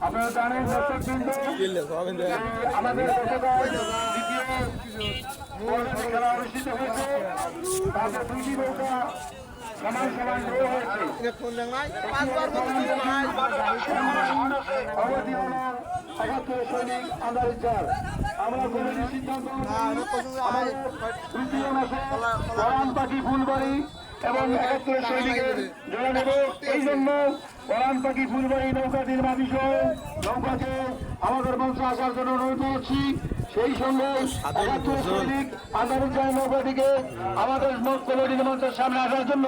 আপনারা জানেন আমাদের খেলা অনুষ্ঠিত হয়েছে, তাদের দুইটি নৌকা সমান সমান হয়েছে। অবধি হলো ৭১ সৈনিক আন্দারিচার। আমরা কমিটির সিদ্ধান্ত তৃতীয় মাসে পরান পাখি ফুলবাড়ি এবং ৭১ সৈনিকের জোড়া নেব। এই জন্য পরান পাখি ফুলবাড়ি নৌকাটির মাঝি সহ নৌকাকে আমাদের মঞ্চে আসার জন্য অনুরোধ করছি। সেই সঙ্গে ৭১ সৈনিক আন্দারিচার নৌকাটিকে আমাদের কমিটির মঞ্চের সামনে আসার জন্য